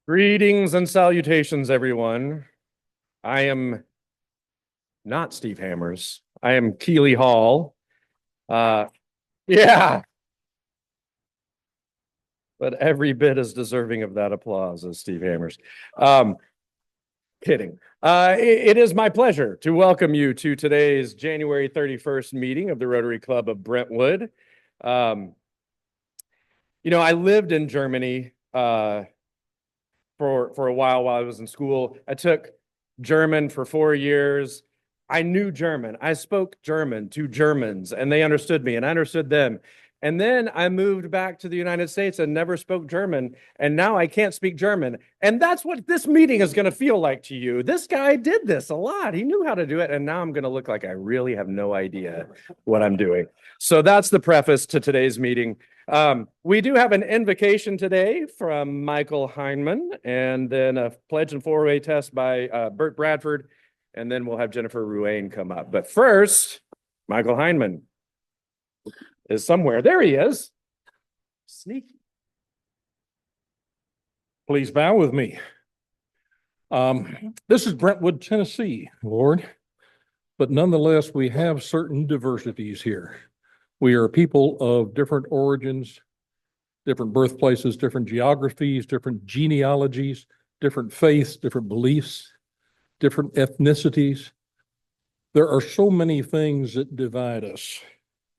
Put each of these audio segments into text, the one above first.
Greetings and salutations, everyone. I am not Steve Hammers. I am Keeley Hall. Yeah, but every bit as deserving of that applause as Steve Hammers. Kidding. It is my pleasure to welcome you to today's January 31st meeting of the Rotary Club of Brentwood. I lived in Germany for a while I was in school. I took German for 4 years. I knew German. I spoke German to Germans, and they understood me, and I understood them. And then I moved back to the United States and never spoke German, and now I can't speak German. And that's what this meeting is going to feel like to you. This guy did this a lot. He knew how to do it, and now I'm going to look like I really have no idea what I'm doing. So that's the preface to today's meeting. We do have an invocation today from Michael Heineman, and then a pledge and four-way test by Bert Bradford, and then we'll have Jennifer Ruane come up. But first, Michael Heineman is somewhere. There he is. Sneaky. Please bow with me. This is Brentwood, Tennessee, Lord, but nonetheless, we have certain diversities here. We are people of different origins, different birthplaces, different geographies, different genealogies, different faiths, different beliefs, different ethnicities. There are so many things that divide us.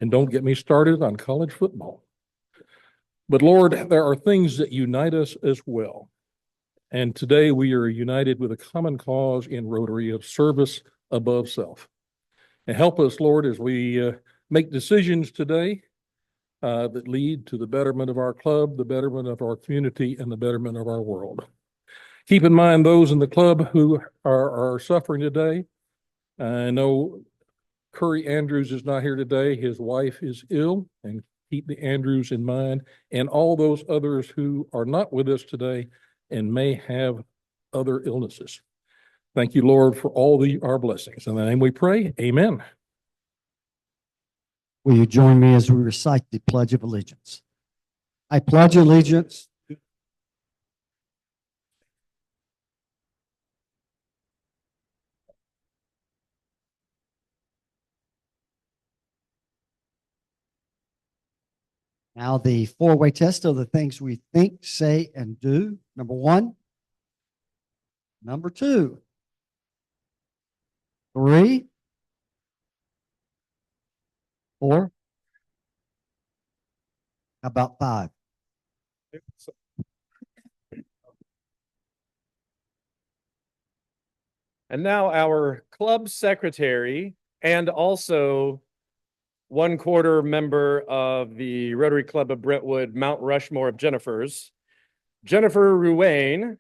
And don't get me started on college football. But Lord, there are things that unite us as well. And today we are united with a common cause in Rotary of service above self. And help us, Lord, as we make decisions today that lead to the betterment of our club, the betterment of our community, and the betterment of our world. Keep in mind those in the club who are suffering today. I know Curry Andrews is not here today. His wife is ill, and keep the Andrews in mind, and all those others who are not with us today and may have other illnesses. Thank you, Lord, for all our blessings. In the name we pray, amen. Will you join me as we recite the Pledge of Allegiance? I pledge allegiance. Now the four-way test of the things we think, say, and do. Number one. Number two. 3. 4. How about 5? And now our club secretary and also 1/4 member of the Rotary Club of Brentwood, Mount Rushmore of Jennifers, Jennifer Ruane,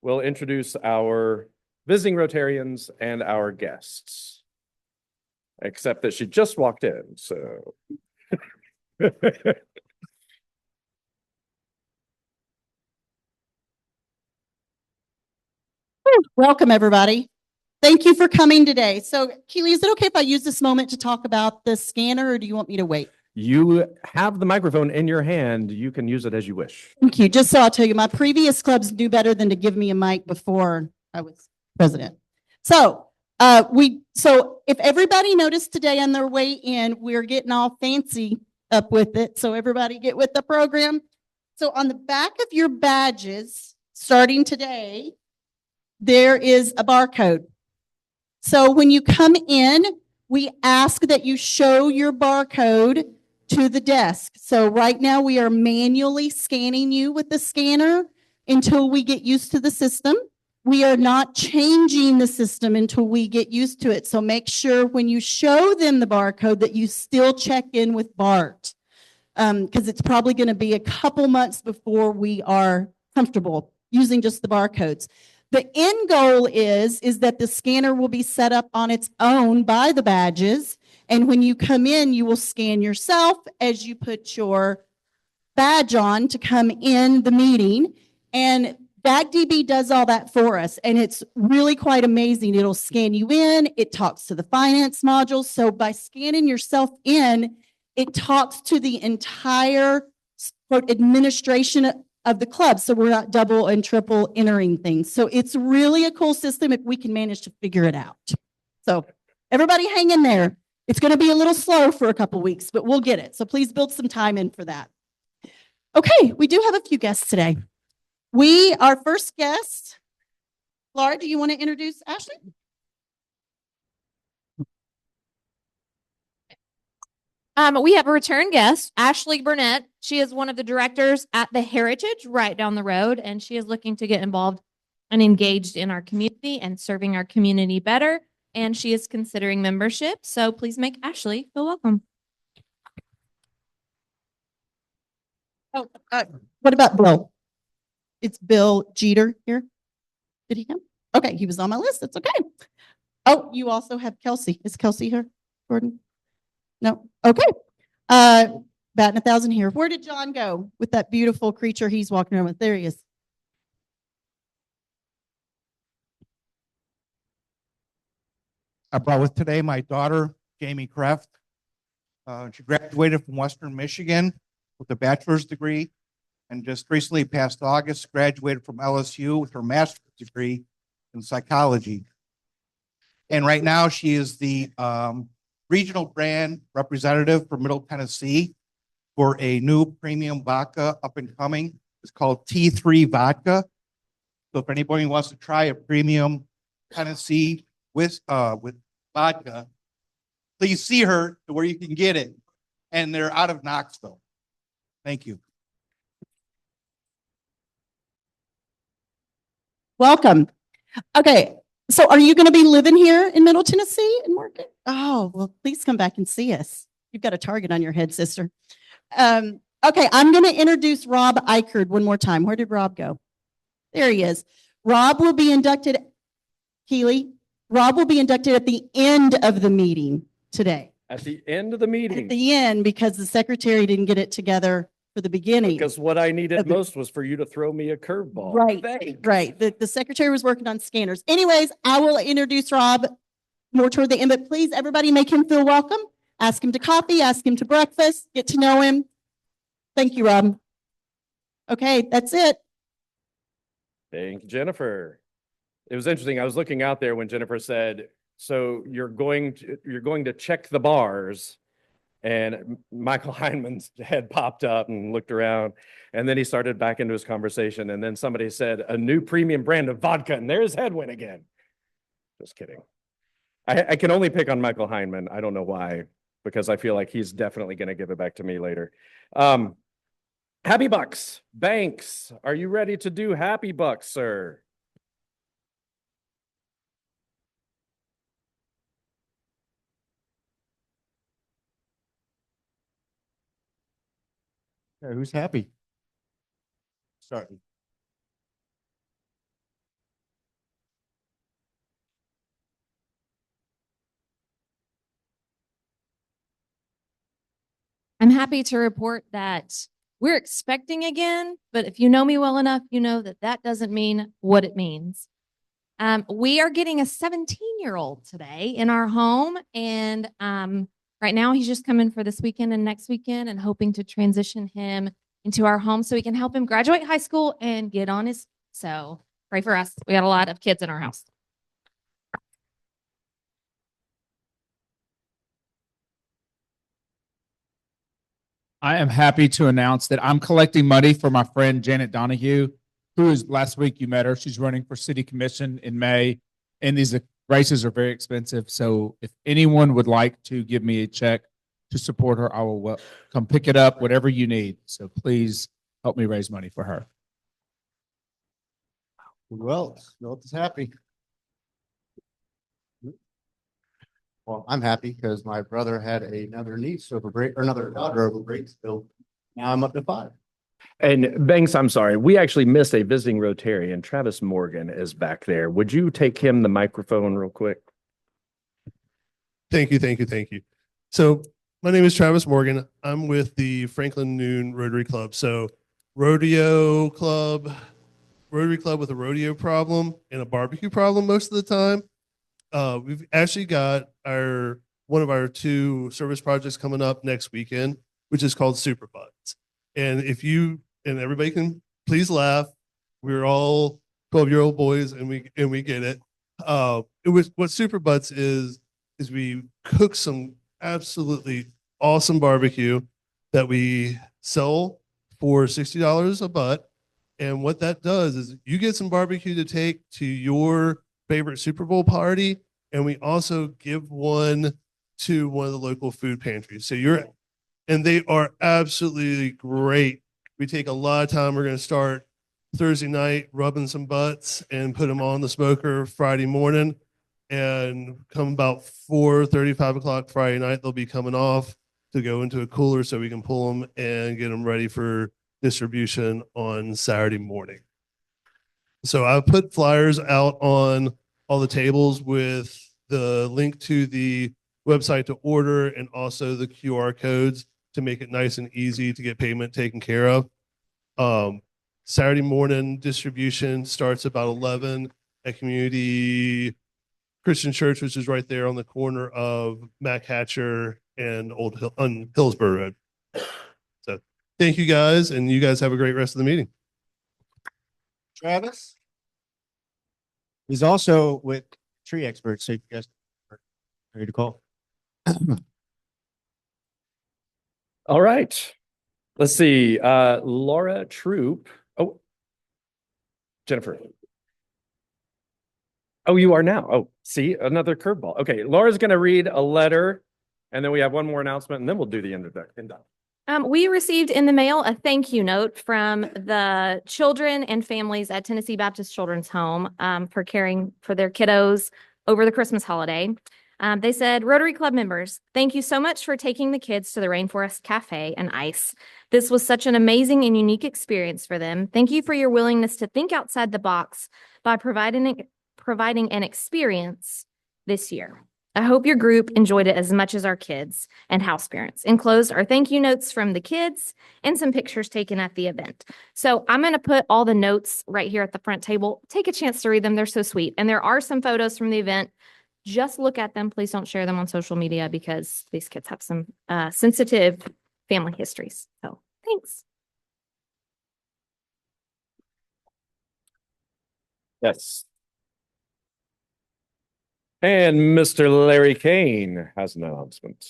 will introduce our visiting Rotarians and our guests. Except that she just walked in, so. Welcome, everybody. Thank you for coming today. So, Keeley, is it okay if I use this moment to talk about the scanner, or do you want me to wait? You have the microphone in your hand. You can use it as you wish. Thank you. Just so I'll tell you, my previous clubs knew better than to give me a mic before I was president. So, if everybody noticed today on their way in, we're getting all fancy up with it. So everybody get with the program. So on the back of your badges, starting today, there is a barcode. So when you come in, we ask that you show your barcode to the desk. So right now we are manually scanning you with the scanner until we get used to the system. We are not changing the system until we get used to it. So make sure when you show them the barcode that you still check in with Bart, because it's probably going to be a couple months before we are comfortable using just the barcodes. The end goal is that the scanner will be set up on its own by the badges. And when you come in, you will scan yourself as you put your badge on to come in the meeting. And BackDB does all that for us. And it's really quite amazing. It'll scan you in. It talks to the finance module. So by scanning yourself in, it talks to the entire administration of the club. So we're not double and triple entering things. So it's really a cool system if we can manage to figure it out. So everybody hang in there. It's going to be a little slow for a couple weeks, but we'll get it. So please build some time in for that. Okay, we do have a few guests today. Our first guest, Laura, do you want to introduce Ashley? We have a return guest, Ashley Burnett. She is one of the directors at the Heritage right down the road, and she is looking to get involved and engaged in our community and serving our community better. And she is considering membership. So please make Ashley feel welcome. Oh, what about Bill? It's Bill Jeter here. Did he come? Okay, he was on my list. That's okay. Oh, you also have Kelsey. Is Kelsey here, Gordon? No. Okay. Batting 1,000 here. Where did John go with that beautiful creature he's walking around with? There he is. I brought with today my daughter, Jamie Kraft. She graduated from Western Michigan with a bachelor's degree and just recently past August graduated from LSU with her master's degree in psychology. And right now she is the regional brand representative for Middle Tennessee for a new premium vodka up and coming. It's called T3 Vodka. So if anybody wants to try a premium Tennessee with vodka, please see her to where you can get it. And they're out of Knoxville. Thank you. Welcome. Okay. So are you going to be living here in Middle Tennessee and working? Oh, well, please come back and see us. You've got a target on your head, sister. Okay, I'm going to introduce Rob Eichard one more time. Where did Rob go? There he is. Rob will be inducted, Keely. Rob will be inducted at the end of the meeting today. At the end of the meeting. At the end, because the secretary didn't get it together for the beginning. Because what I needed most was for you to throw me a curveball. Right, Thanks. right. The secretary was working on scanners. Anyways, I will introduce Rob more toward the end, but please, everybody make him feel welcome. Ask him to coffee, ask him to breakfast, get to know him. Thank you, Rob. Okay, that's it. Thank you, Jennifer. It was interesting. I was looking out there when Jennifer said, so you're going to check the bars. And Michael Heineman's head popped up and looked around, and then he started back into his conversation. And then somebody said, a new premium brand of vodka, and there his head went again. Just kidding. I can only pick on Michael Heineman. I don't know why, because I feel like he's definitely going to give it back to me later. Happy Bucks. Banks, are you ready to do Happy Bucks, sir? Okay, who's happy? Starting. I'm happy to report that we're expecting again, but if you know me well enough, you know that that doesn't mean what it means. We are getting a 17-year-old today in our home, and right now he's just coming for this weekend and next weekend and hoping to transition him into our home so we can help him graduate high school and get on his. So pray for us. We got a lot of kids in our house. I am happy to announce that I'm collecting money for my friend Janet Donahue, who is last week you met her. She's running for city commission in May, and these races are very expensive. So if anyone would like to give me a check to support her, I will come pick it up, whatever you need. So please help me raise money for her. Who else? Who else is happy? Well, I'm happy because my brother had another niece over break, or another daughter over break. So now I'm up to 5. And Banks, I'm sorry, we actually missed a visiting Rotarian. Travis Morgan is back there. Would you take him the microphone real quick? Thank you. So my name is Travis Morgan. I'm with the Franklin Noon Rotary Club. So Rotary Club with a rodeo problem and a barbecue problem most of the time. We've actually got one of our 2 service projects coming up next weekend, which is called Super Funds. And everybody can please laugh. We're all 12-year-old boys and we get it. It was what Super Butts is we cook some absolutely awesome barbecue that we sell for $60 a butt. And what that does is you get some barbecue to take to your favorite Super Bowl party. And we also give one to one of the local food pantries. And they are absolutely great. We take a lot of time. We're going to start Thursday night rubbing some butts and put them on the smoker Friday morning. And come about 4:30, 5 o'clock Friday night, they'll be coming off to go into a cooler so we can pull them and get them ready for distribution on Saturday morning. So I put flyers out on all the tables with the link to the website to order and also the QR codes to make it nice and easy to get payment taken care of. Saturday morning distribution starts about 11 at Community Christian Church, which is right there on the corner of Mac Hatcher and on Hillsborough Road. So thank you guys, and you guys have a great rest of the meeting. Travis. He's also with tree experts, so you guys are ready to call. All right. Let's see. Laura Troop. Oh, Jennifer. Oh, you are now. Oh, see, another curveball. Okay, Laura's going to read a letter, and then we have one more announcement, and then we'll do the introduction. We received in the mail a thank you note from the children and families at Tennessee Baptist Children's Home for caring for their kiddos over the Christmas holiday. They said, Rotary Club members, thank you so much for taking the kids to the Rainforest Cafe and Ice. This was such an amazing and unique experience for them. Thank you for your willingness to think outside the box by providing an experience this year. I hope your group enjoyed it as much as our kids and house parents. Enclosed are thank you notes from the kids and some pictures taken at the event. So I'm going to put all the notes right here at the front table. Take a chance to read them. They're so sweet. And there are some photos from the event. Just look at them. Please don't share them on social media because these kids have some sensitive family histories. So thanks. Yes. And Mr. Larry Kane has an announcement.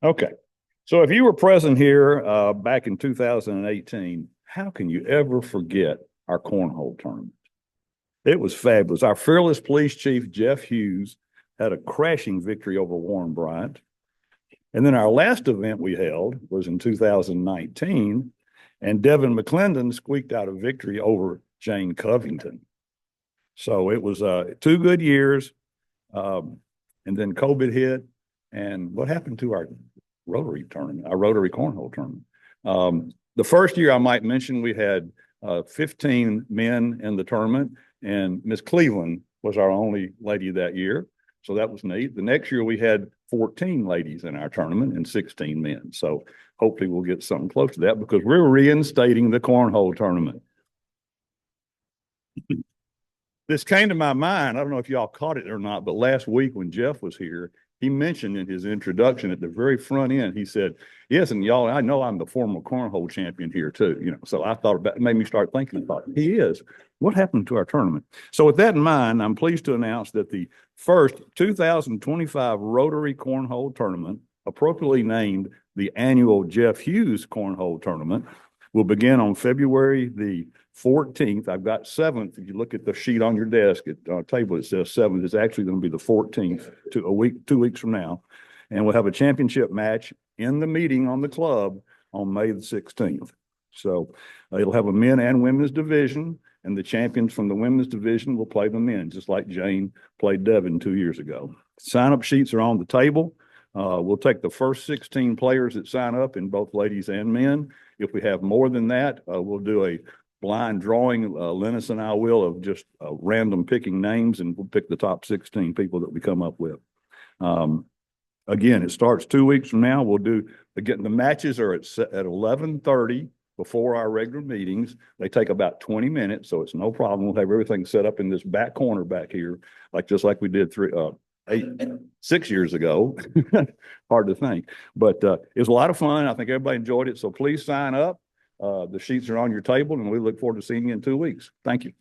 Okay. So if you were present here back in 2018, how can you ever forget our cornhole tournament? It was fabulous. Our fearless police chief, Jeff Hughes, had a crashing victory over Warren Bryant. And then our last event we held was in 2019, and Devin McClendon squeaked out a victory over Jane Covington. So it was 2 good years. And then COVID hit. And what happened to our Rotary tournament, our Rotary cornhole tournament? The first year I might mention, we had 15 men in the tournament, and Miss Cleveland was our only lady that year. So that was neat. The next year we had 14 ladies in our tournament and 16 men. So hopefully we'll get something close to that because we're reinstating the cornhole tournament. This came to my mind. I don't know if y'all caught it or not, but last week when Jeff was here, he mentioned in his introduction at the very front end, he said, yes, and y'all, I know I'm the former cornhole champion here too, so I thought about it, made me start thinking about it. He is. What happened to our tournament? So with that in mind, I'm pleased to announce that the first 2025 Rotary Cornhole Tournament, appropriately named the annual Jeff Hughes Cornhole Tournament, will begin on February the 14th. I've got 7th. If you look at the sheet on your desk at our table, it says 7th. It's actually going to be the 14th, 2 weeks from now. And we'll have a championship match in the meeting on the club on May the 16th. So it'll have a men and women's division, and the champions from the women's division will play the men, just like Jane played Devin 2 years ago. Sign-up sheets are on the table. We'll take the first 16 players that sign up in both ladies and men. If we have more than that, we'll do a blind drawing. Lennis and I will of just random picking names, and we'll pick the top 16 people that we come up with. Again, it starts 2 weeks from now. We'll do, again, the matches are at 11:30 before our regular meetings. They take about 20 minutes, so it's no problem. We'll have everything set up in this back corner back here, just like we did 6 years ago. Hard to think, but it was a lot of fun. I think everybody enjoyed it. So please sign up. The sheets are on your table, and we look forward to seeing you in 2 weeks. Thank you.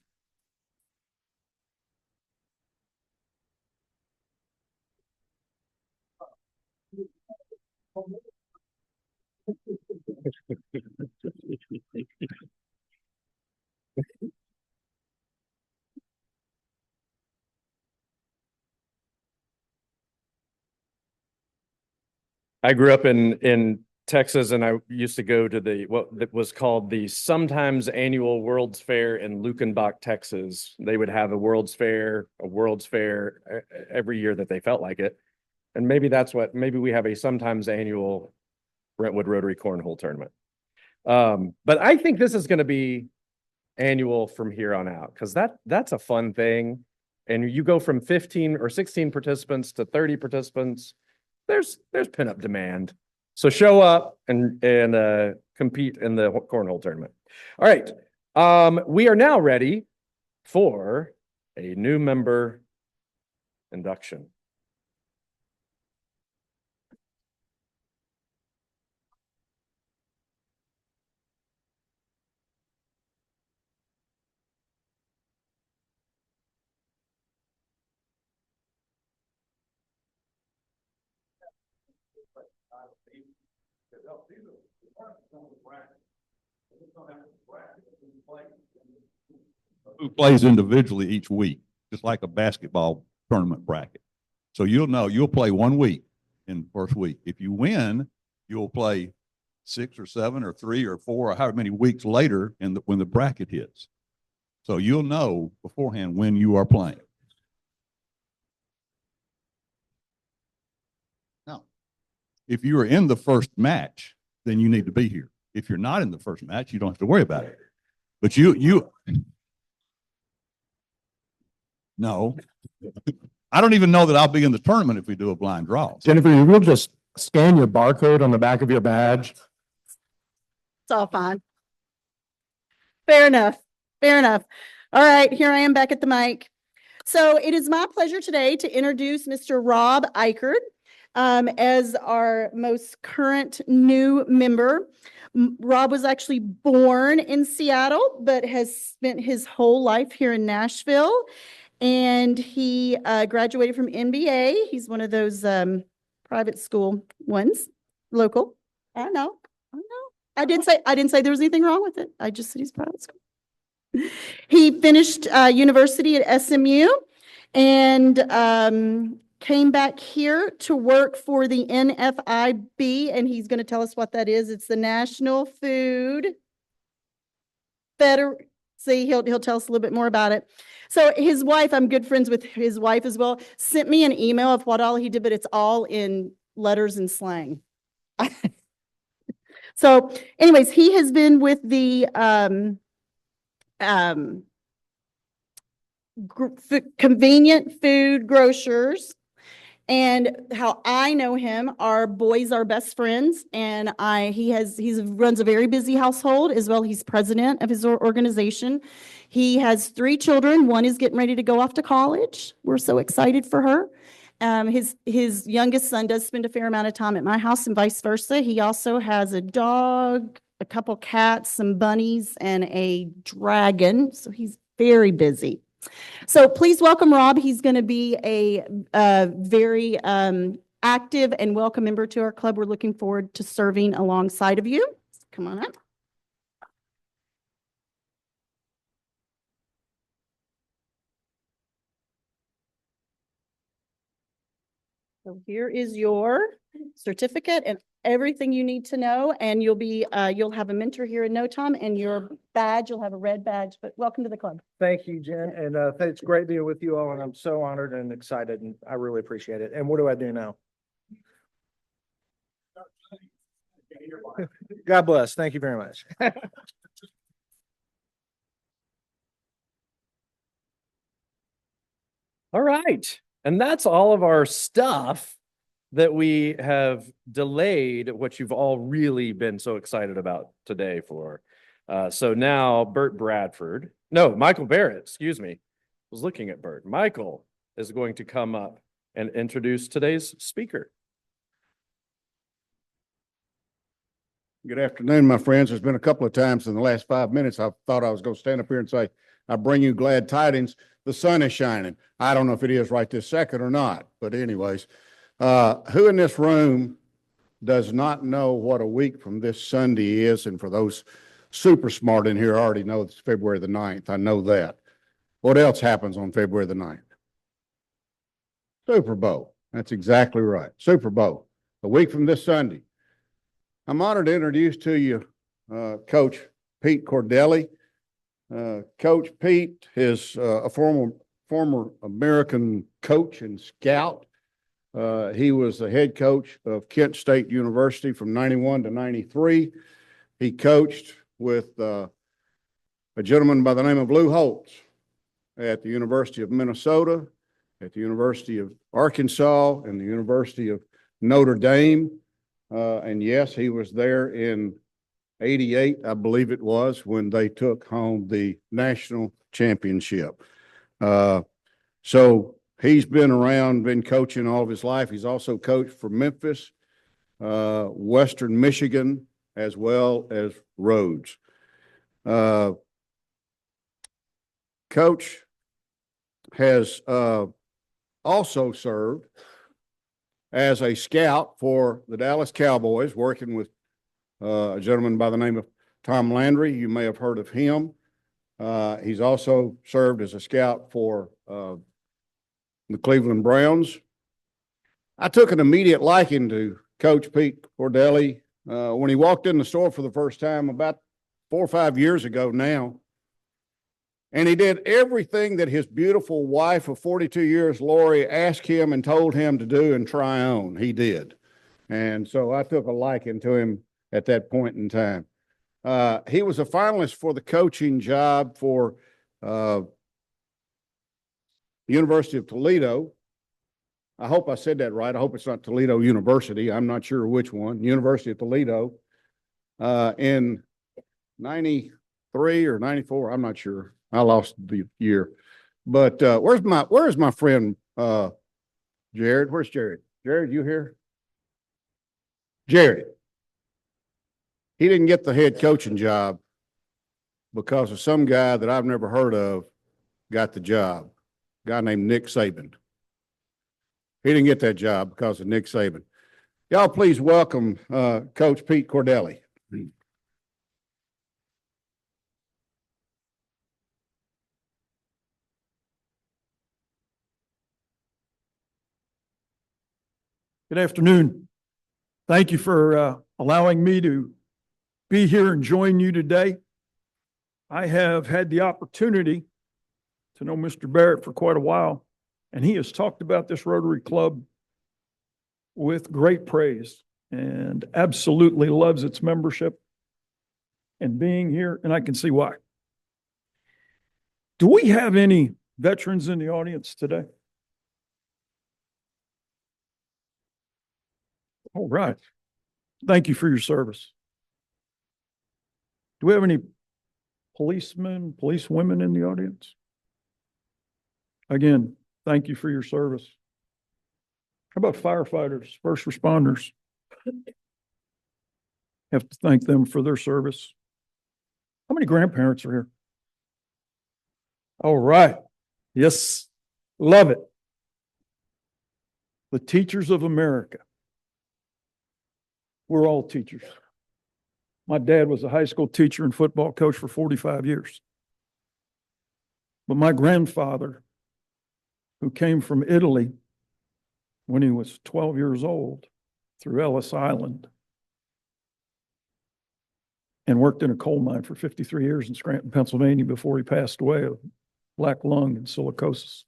I grew up in Texas, and I used to go to the what that was called the sometimes annual World's Fair in Lukenbach, Texas. They would have a World's Fair every year that they felt like it. And maybe we have a sometimes annual Brentwood Rotary Cornhole tournament. But I think this is going to be annual from here on out, because that's a fun thing. And you go from 15 or 16 participants to 30 participants. There's pent-up demand. So show up and compete in the cornhole tournament. All right. We are now ready for a new member induction. Who plays individually each week, just like a basketball tournament bracket. So you'll play 1 week in the first week. If you win, you'll play 6 or 7 or 3 or 4 or however many weeks later when the bracket hits. So you'll know beforehand when you are playing. Now, if you are in the first match, then you need to be here. If you're not in the first match, you don't have to worry about it. But no, I don't even know that I'll be in the tournament if we do a blind draw. Jennifer, you will just scan your barcode on the back of your badge. It's all fine. Fair enough. Fair enough. All right, here I am back at the mic. So it is my pleasure today to introduce Mr. Rob Eichert as our most current new member. Rob was actually born in Seattle, but has spent his whole life here in Nashville. And he graduated from MBA. He's one of those private school ones, local. I know. I didn't say there was anything wrong with it. I just said he's private school. He finished university at SMU and came back here to work for the NFIB, and he's going to tell us what that is. It's the National Food Federation. See, he'll tell us a little bit more about it. So his wife, I'm good friends with his wife as well, sent me an email of what all he did, but it's all in letters and slang. So anyways, he has been with the convenient food grocers. And how I know him, our boys are best friends, and he runs a very busy household as well. He's president of his organization. He has 3 children. One is getting ready to go off to college. We're so excited for her. His youngest son does spend a fair amount of time at my house and vice versa. He also has a dog, a couple cats, some bunnies, and a dragon. So he's very busy. So please welcome Rob. He's going to be a very active and welcome member to our club. We're looking forward to serving alongside of you. Come on up. So here is your certificate and everything you need to know, and you'll have a mentor here in no time, and your badge, you'll have a red badge, but welcome to the club. Thank you, Jen. And it's great being with you all, and I'm so honored and excited, and I really appreciate it. And what do I do now? God bless. Thank you very much. All right. And that's all of our stuff that we have delayed, what you've all really been so excited about today for. So now Michael Barrett, excuse me. I was looking at Bert. Michael is going to come up and introduce today's speaker. Good afternoon, my friends. There's been a couple of times in the last 5 minutes I thought I was going to stand up here and say, I bring you glad tidings. The sun is shining. I don't know if it is right this second or not, but anyways, who in this room does not know what a week from this Sunday is? And for those super smart in here, I already know it's February the 9th. I know that. What else happens on February the 9th? Super Bowl. That's exactly right. Super Bowl. A week from this Sunday. I'm honored to introduce to you Coach Pete Cordelli. Coach Pete is a former American coach and scout. He was the head coach of Kent State University from 91 to 93. He coached with a gentleman by the name of Lou Holtz at the University of Minnesota, at the University of Arkansas, and the University of Notre Dame. And yes, he was there in 88, I believe it was, when they took home the national championship. So he's been around, been coaching all of his life. He's also coached for Memphis, Western Michigan, as well as Rhodes. Coach has also served as a scout for the Dallas Cowboys, working with a gentleman by the name of Tom Landry. You may have heard of him. He's also served as a scout for the Cleveland Browns. I took an immediate liking to Coach Pete Cordelli when he walked in the store for the first time about 4 or 5 years ago now. And he did everything that his beautiful wife of 42 years, Lori, asked him and told him to do and try on. He did. And so I took a liking to him at that point in time. He was a finalist for the coaching job for the University of Toledo. I hope I said that right. I hope it's not Toledo University. I'm not sure which one. University of Toledo in 93 or 94. I'm not sure. I lost the year. But where's my friend Jared? Where's Jared? Jared, you here? Jared. He didn't get the head coaching job because of some guy that I've never heard of got the job. A guy named Nick Saban. He didn't get that job because of Nick Saban. Y'all please welcome Coach Pete Cordelli. Good afternoon. Thank you for allowing me to be here and join you today. I have had the opportunity to know Mr. Barrett for quite a while, and he has talked about this Rotary Club with great praise and absolutely loves its membership and being here, and I can see why. Do we have any veterans in the audience today? All right. Thank you for your service. Do we have any policemen, policewomen in the audience? Again, thank you for your service. How about firefighters, first responders? Have to thank them for their service. How many grandparents are here? All right. Yes, love it. The teachers of America. We're all teachers. My dad was a high school teacher and football coach for 45 years. But my grandfather, who came from Italy when he was 12 years old through Ellis Island and worked in a coal mine for 53 years in Scranton, Pennsylvania before he passed away of black lung and silicosis.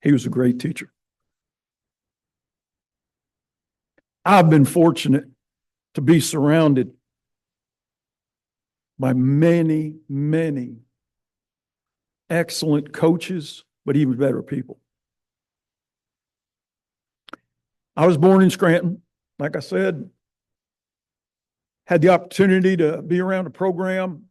He was a great teacher. I've been fortunate to be surrounded by many, many excellent coaches, but even better people. I was born in Scranton, like I said, had the opportunity to be around a program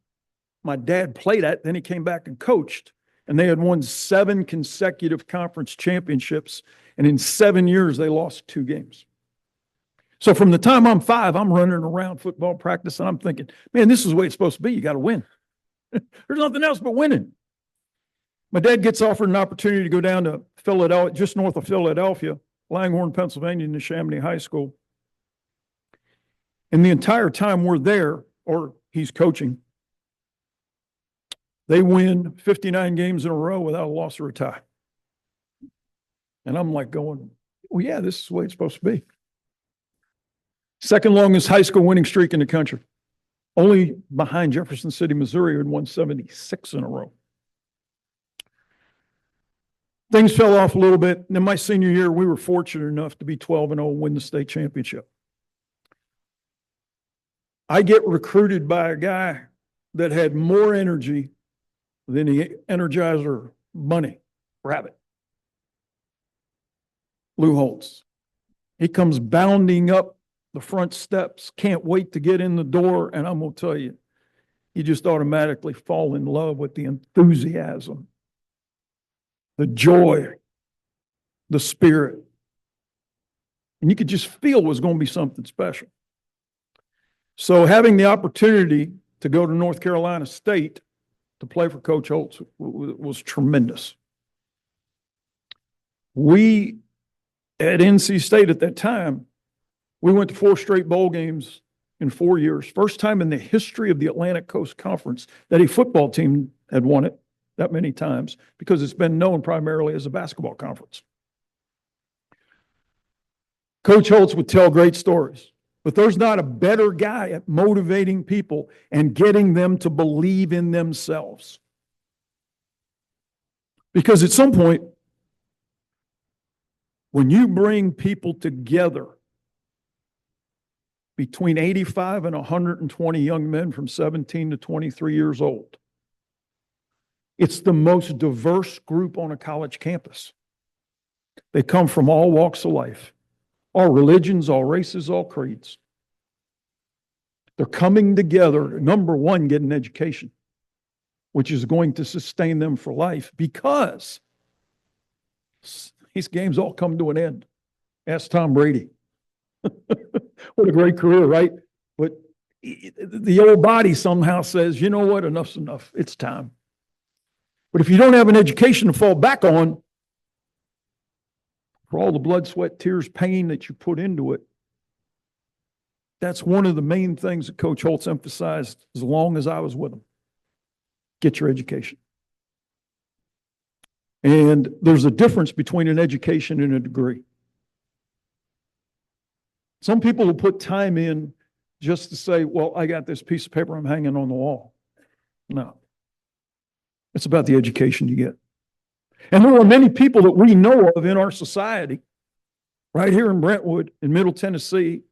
my dad played at, then he came back and coached and they had won 7 consecutive conference championships. And in 7 years, they lost 2 games. So from the time I'm 5, I'm running around football practice and I'm thinking, man, this is the way it's supposed to be. You got to win. There's nothing else but winning. My dad gets offered an opportunity to go down to Philadelphia, just north of Philadelphia, Langhorne, Pennsylvania, in the Chamonix High School. And the entire time we're there, or he's coaching, they win 59 games in a row without a loss or a tie. And I'm like going, well, yeah, this is the way it's supposed to be. Second longest high school winning streak in the country. Only behind Jefferson City, Missouri, who had won 76 in a row. Things fell off a little bit. And in my senior year, we were fortunate enough to be 12-0 and win the state championship. I get recruited by a guy that had more energy than the Energizer Bunny rabbit. Lou Holtz. He comes bounding up the front steps, can't wait to get in the door. And I'm going to tell you, you just automatically fall in love with the enthusiasm, the joy, the spirit. And you could just feel it was going to be something special. So having the opportunity to go to North Carolina State to play for Coach Holtz was tremendous. We at NC State at that time, we went to 4 straight bowl games in 4 years. First time in the history of the Atlantic Coast Conference that a football team had won it that many times, because it's been known primarily as a basketball conference. Coach Holtz would tell great stories, but there's not a better guy at motivating people and getting them to believe in themselves. Because at some point, when you bring people together, between 85 and 120 young men from 17 to 23 years old, it's the most diverse group on a college campus. They come from all walks of life, all religions, all races, all creeds. They're coming together, number one, get an education, which is going to sustain them for life, because these games all come to an end. Ask Tom Brady. What a great career, right? But the old body somehow says, you know what, enough's enough. It's time. But if you don't have an education to fall back on, for all the blood, sweat, tears, pain that you put into it, that's one of the main things that Coach Holtz emphasized as long as I was with him. Get your education. And there's a difference between an education and a degree. Some people will put time in just to say, well, I got this piece of paper I'm hanging on the wall. No. It's about the education you get. And there are many people that we know of in our society, right here in Brentwood, in Middle Tennessee,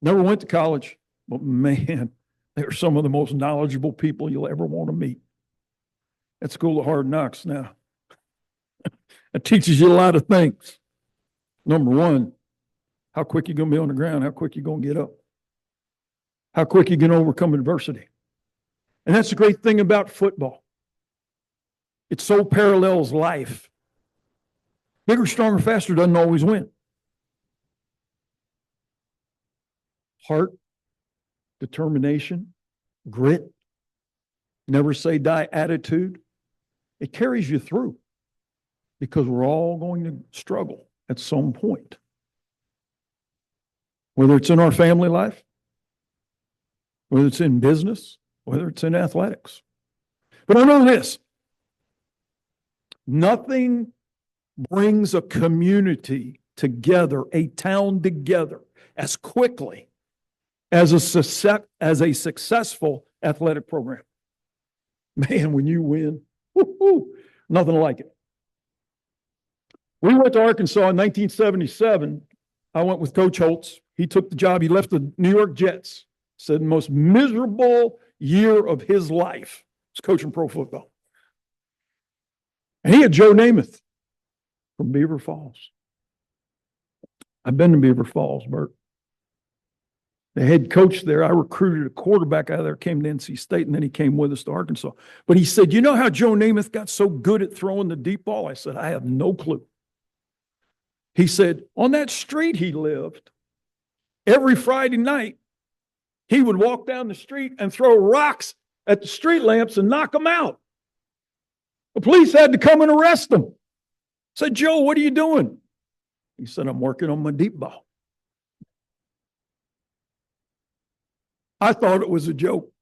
never went to college, but man, they're some of the most knowledgeable people you'll ever want to meet. At School of Hard Knocks now. It teaches you a lot of things. Number one, how quick you're going to be on the ground, how quick you're going to get up, how quick you can overcome adversity. And that's the great thing about football. It so parallels life. Bigger, stronger, faster doesn't always win. Heart, determination, grit, never say die attitude. It carries you through, because we're all going to struggle at some point. Whether it's in our family life, whether it's in business, whether it's in athletics. But I know this. Nothing brings a community together, a town together, as quickly as a successful athletic program. Man, when you win, woo-hoo, nothing like it. We went to Arkansas in 1977. I went with Coach Holtz. He took the job. He left the New York Jets. Said the most miserable year of his life was coaching pro football. And he had Joe Namath from Beaver Falls. I've been to Beaver Falls, Bert. the head coach there. I recruited a quarterback out of there, came to NC State, and then he came with us to Arkansas. But he said, you know how Joe Namath got so good at throwing the deep ball? I said, I have no clue. He said, on that street he lived, every Friday night, he would walk down the street and throw rocks at the street lamps and knock them out. The police had to come and arrest him. I said, Joe, what are you doing? He said, I'm working on my deep ball. I thought it was a joke.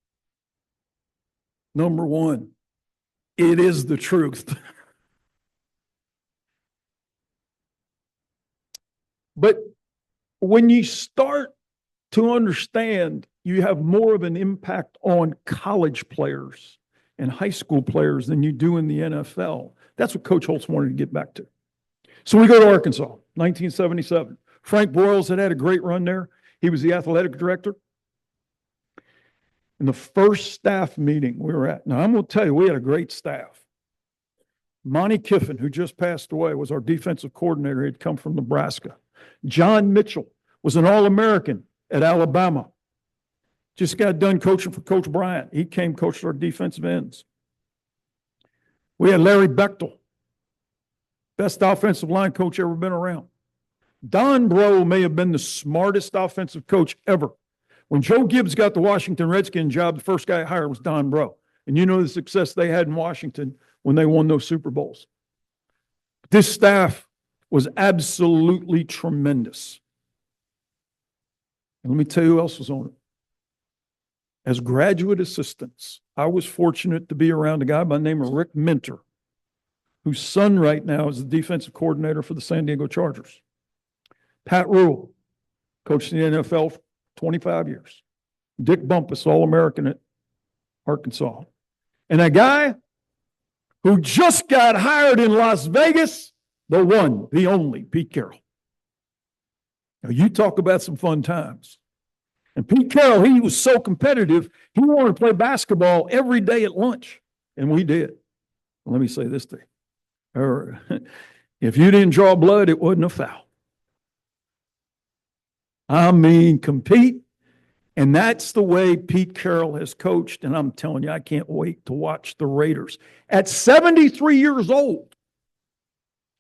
Number one, it is the truth. But when you start to understand you have more of an impact on college players and high school players than you do in the NFL, that's what Coach Holtz wanted to get back to. So we go to Arkansas, 1977. Frank Broyles had a great run there. He was the athletic director. In the first staff meeting we were at, now I'm going to tell you, we had a great staff. Monty Kiffin, who just passed away, was our defensive coordinator. He'd come from Nebraska. John Mitchell was an All-American at Alabama. Just got done coaching for Coach Bryant. He came coached our defensive ends. We had Larry Bechtel, best offensive line coach ever been around. Don Bro may have been the smartest offensive coach ever. When Joe Gibbs got the Washington Redskins job, the first guy hired was Don Bro. And you know the success they had in Washington when they won those Super Bowls. This staff was absolutely tremendous. And let me tell you who else was on it. As graduate assistants, I was fortunate to be around a guy by the name of Rick Minter, whose son right now is the defensive coordinator for the San Diego Chargers. Pat Rule, coached in the NFL for 25 years. Dick Bumpus, All-American at Arkansas. And a guy who just got hired in Las Vegas, the one, the only, Pete Carroll. Now, you talk about some fun times. And Pete Carroll, he was so competitive, he wanted to play basketball every day at lunch. And we did. Let me say this to you. If you didn't draw blood, it wasn't a foul. I mean, compete. And that's the way Pete Carroll has coached. And I'm telling you, I can't wait to watch the Raiders. At 73 years old,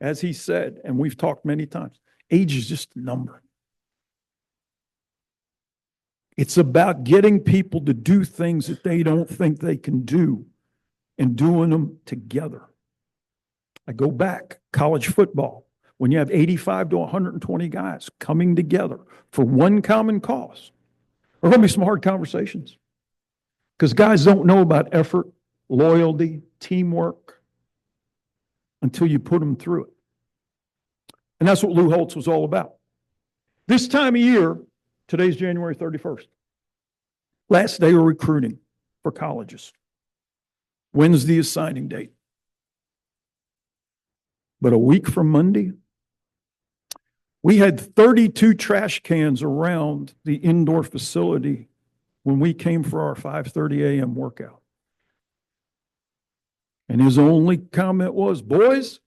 as he said, and we've talked many times, age is just a number. It's about getting people to do things that they don't think they can do and doing them together. I go back, college football, when you have 85 to 120 guys coming together for one common cause, there are going to be some hard conversations because guys don't know about effort, loyalty, teamwork until you put them through it. And that's what Lou Holtz was all about. This time of year, today's January 31st. Last day of recruiting for colleges. Wednesday is signing date. But a week from Monday, we had 32 trash cans around the indoor facility when we came for our 5:30 a.m. workout. And his only comment was, boys,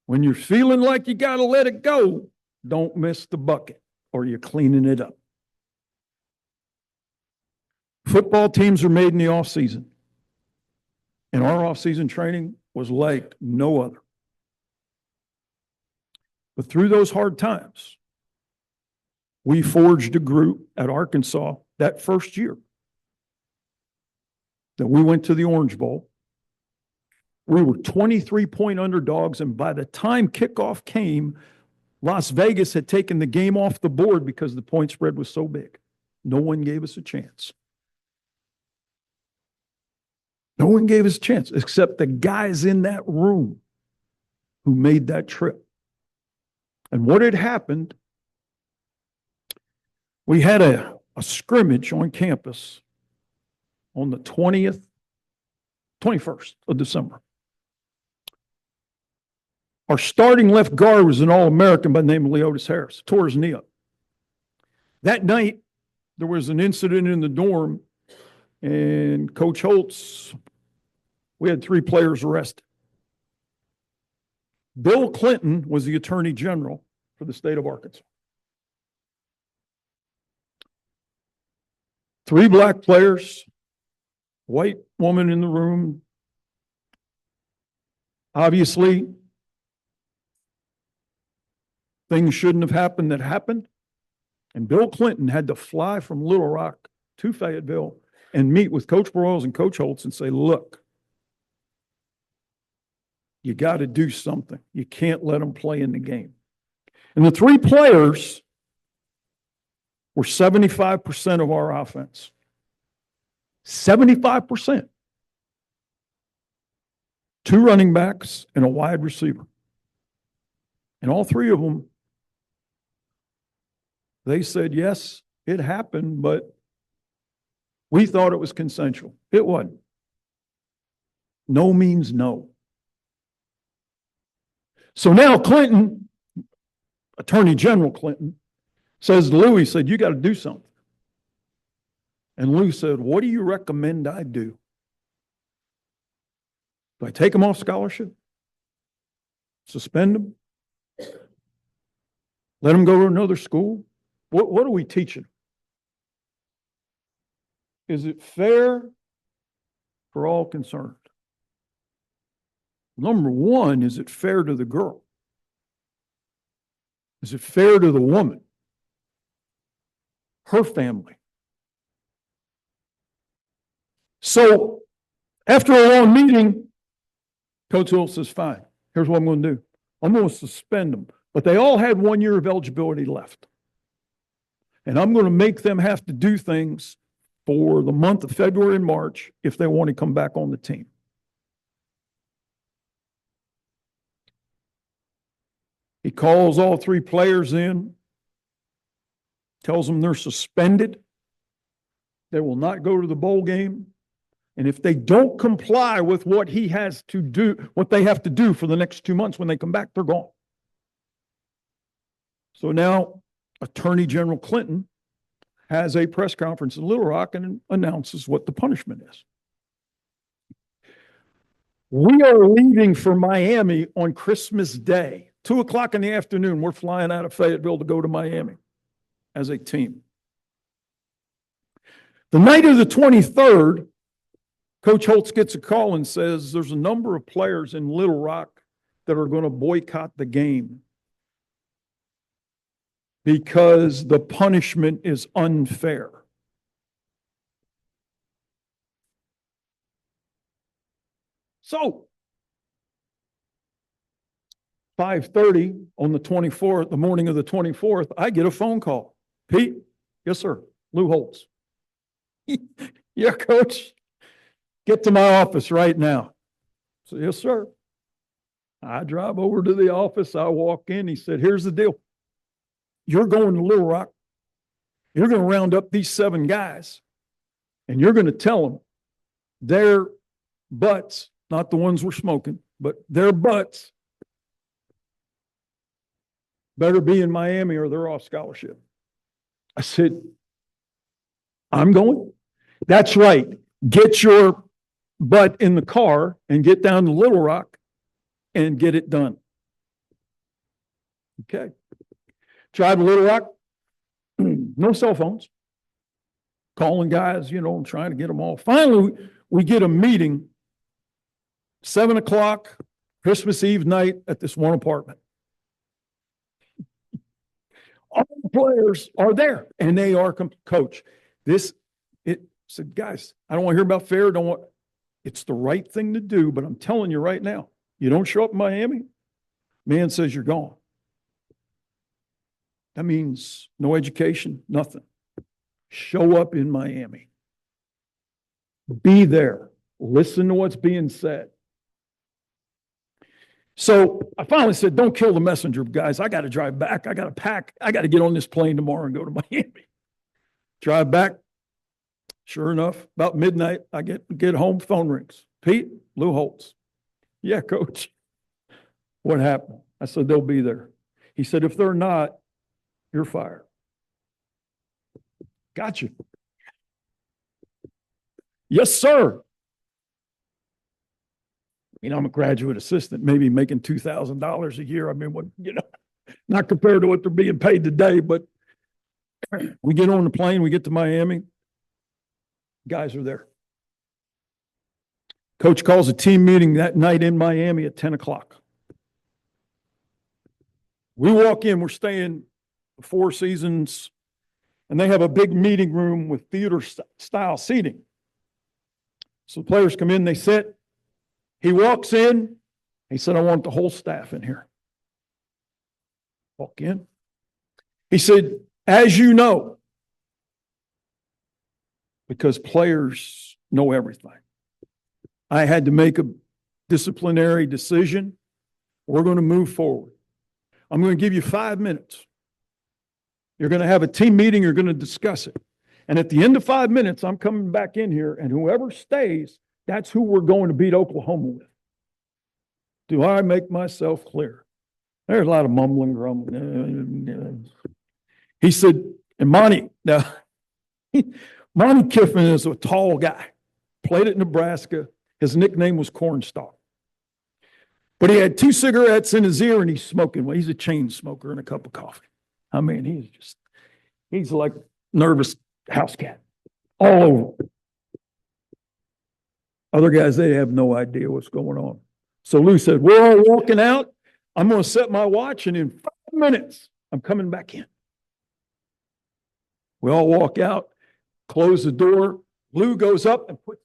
when you're feeling like you got to let it go, don't miss the bucket or you're cleaning it up. Football teams are made in the off season. And our off-season training was like no other. But through those hard times, we forged a group at Arkansas that first year that we went to the Orange Bowl. We were 23-point underdogs, and by the time kickoff came, Las Vegas had taken the game off the board because the point spread was so big. No one gave us a chance. No one gave us a chance except the guys in that room who made that trip. And what had happened, we had a scrimmage on campus on the 21st of December. Our starting left guard was an All-American by the name of Leotis Harris, tore his knee up. That night, there was an incident in the dorm, and Coach Holtz, we had 3 players arrested. Bill Clinton was the Attorney General for the state of Arkansas. 3 black players, white woman in the room. Obviously, things shouldn't have happened that happened. And Bill Clinton had to fly from Little Rock to Fayetteville and meet with Coach Broyles and Coach Holtz and say, look, you got to do something. You can't let them play in the game. And the 3 players were 75% of our offense. 75%. 2 running backs and a wide receiver. And all 3 of them, they said, yes, it happened, but we thought it was consensual. It wasn't. No means no. So now Clinton, Attorney General Clinton, says to Lou, he said, you got to do something. And Lou said, what do you recommend I do? Do I take them off scholarship? Suspend them? Let them go to another school? What are we teaching? Is it fair for all concerned? Number one, is it fair to the girl? Is it fair to the woman? Her family? So after a long meeting, Coach Hill says, fine, here's what I'm going to do. I'm going to suspend them. But they all had 1 year of eligibility left. And I'm going to make them have to do things for the month of February and March if they want to come back on the team. He calls all 3 players in, tells them they're suspended. They will not go to the bowl game. And if they don't comply with what he has to do, what they have to do for the next 2 months when they come back, they're gone. So now Attorney General Clinton has a press conference in Little Rock and announces what the punishment is. We are leaving for Miami on Christmas Day, 2:00 in the afternoon. We're flying out of Fayetteville to go to Miami as a team. The night of the 23rd, Coach Holtz gets a call and says there's a number of players in Little Rock that are going to boycott the game because the punishment is unfair. So 5:30 on the 24th, the morning of the 24th, I get a phone call. Pete, yes, sir. Lou Holtz. Yeah, coach. Get to my office right now. So, yes, sir. I drive over to the office. I walk in. He said, here's the deal. You're going to Little Rock. You're going to round up these 7 guys, and you're going to tell them their butts, not the ones we're smoking, but their butts better be in Miami or they're off scholarship. I said, I'm going. That's right. Get your butt in the car and get down to Little Rock and get it done. Okay. Drive to Little Rock. No cell phones. Calling guys, and trying to get them all. Finally, we get a meeting, 7:00, Christmas Eve night at this one apartment. All the players are there and they are coach. It said, guys, I don't want to hear about fair. It's the right thing to do, but I'm telling you right now, you don't show up in Miami, man says you're gone. That means no education, nothing. Show up in Miami. Be there. Listen to what's being said. So I finally said, don't kill the messenger, guys. I got to drive back. I got to pack. I got to get on this plane tomorrow and go to Miami. Drive back. Sure enough, about midnight, I get home, phone rings. Pete, Lou Holtz. Yeah, coach. What happened? I said, they'll be there. He said, if they're not, you're fired. Gotcha. Yes, sir. I'm a graduate assistant, maybe making $2,000 a year. I mean, not compared to what they're being paid today, but we get on the plane, we get to Miami. Guys are there. Coach calls a team meeting that night in Miami at 10 o'clock. We walk in, we're staying Four Seasons, and they have a big meeting room with theater style seating. So the players come in, they sit. He walks in. He said, I want the whole staff in here. Walk in. He said, as you know, because players know everything, I had to make a disciplinary decision. We're going to move forward. I'm going to give you 5 minutes. You're going to have a team meeting. You're going to discuss it. And at the end of 5 minutes, I'm coming back in here, and whoever stays, that's who we're going to beat Oklahoma with. Do I make myself clear? There's a lot of mumbling, grumbling. He said, and Monty, now, Monty Kiffin is a tall guy, played at Nebraska. His nickname was Cornstalk. But he had 2 cigarettes in his ear and he's smoking. Well, he's a chain smoker and a cup of coffee. I mean, he's like nervous house cat all over. Other guys, they have no idea what's going on. So Lou said, we're all walking out. I'm going to set my watch, and in 5 minutes, I'm coming back in. We all walk out, close the door. Lou goes up and puts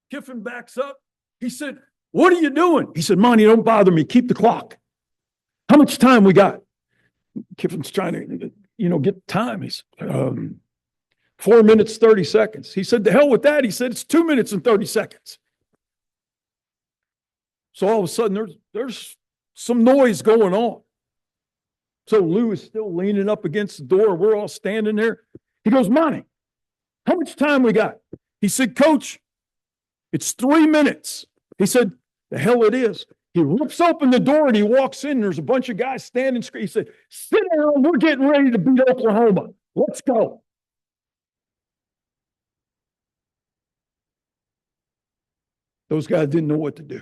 Kiffin backs up. He said, what are you doing? He said, Monty, don't bother me. Keep the clock. How much time we got? Kiffin's trying to, get time. He said, 4 minutes, 30 seconds. He said, the hell with that. He said, it's 2 minutes and 30 seconds. So all of a sudden, there's some noise going on. So Lou is still leaning up against the door. We're all standing there. He goes, Monty, how much time we got? He said, Coach, it's 3 minutes. He said, the hell it is. He rips open the door and he walks in. There's a bunch of guys standing. He said, sit down. We're getting ready to beat Oklahoma. Let's go. Those guys didn't know what to do.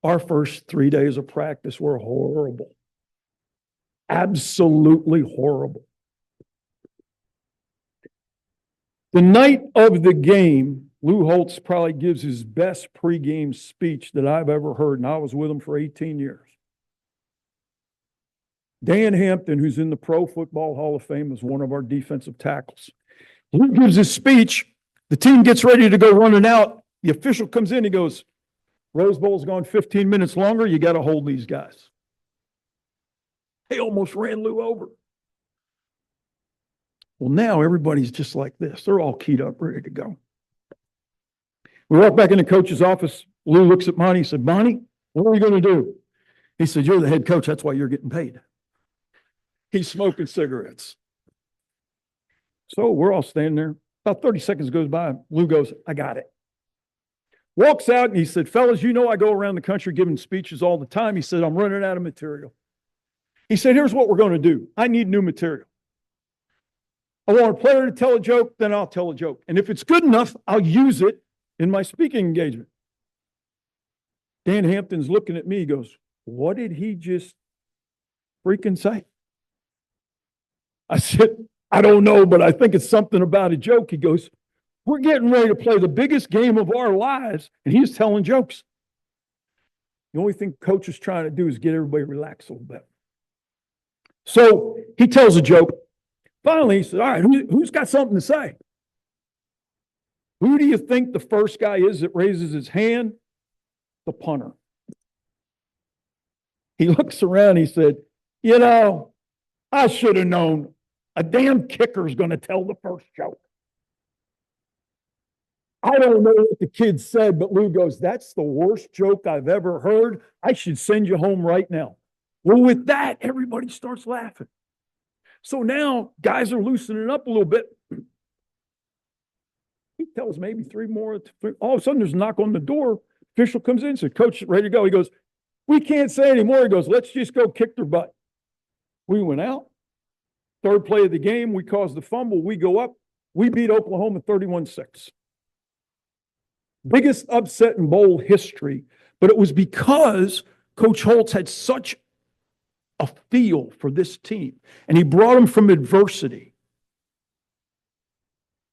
Our first 3 days of practice were horrible. Absolutely horrible. The night of the game, Lou Holtz probably gives his best pregame speech that I've ever heard, and I was with him for 18 years. Dan Hampton, who's in the Pro Football Hall of Fame, is one of our defensive tackles. Lou gives his speech. The team gets ready to go running out. The official comes in. He goes, Rose Bowl's gone 15 minutes longer. You got to hold these guys. They almost ran Lou over. Well, now everybody's just like this. They're all keyed up, ready to go. We walk back into coach's office. Lou looks at Monty. He said, Monty, what are we going to do? He said, you're the head coach. That's why you're getting paid. He's smoking cigarettes. So we're all standing there. About 30 seconds goes by. Lou goes, I got it. Walks out and he said, fellas, I go around the country giving speeches all the time. He said, I'm running out of material. He said, here's what we're going to do. I need new material. I want a player to tell a joke, then I'll tell a joke. And if it's good enough, I'll use it in my speaking engagement. Dan Hampton's looking at me. He goes, what did he just freaking say? I said, I don't know, but I think it's something about a joke. He goes, we're getting ready to play the biggest game of our lives, and he's telling jokes. The only thing coach is trying to do is get everybody relaxed a little bit. So he tells a joke. Finally, he said, all right, who's got something to say? Who do you think the first guy is that raises his hand? The punter. He looks around, he said, I should have known a damn kicker is going to tell the first joke. I don't know what the kid said, but Lou goes, that's the worst joke I've ever heard. I should send you home right now. Well, with that, everybody starts laughing. So now guys are loosening up a little bit. He tells maybe 3 more. All of a sudden, there's a knock on the door. Official comes in, says, Coach, ready to go. He goes, we can't say anymore. He goes, let's just go kick their butt. We went out. 3rd play of the game, we caused the fumble. We go up. We beat Oklahoma 31-6. Biggest upset in bowl history, but it was because Coach Holtz had such a feel for this team. And he brought them from adversity.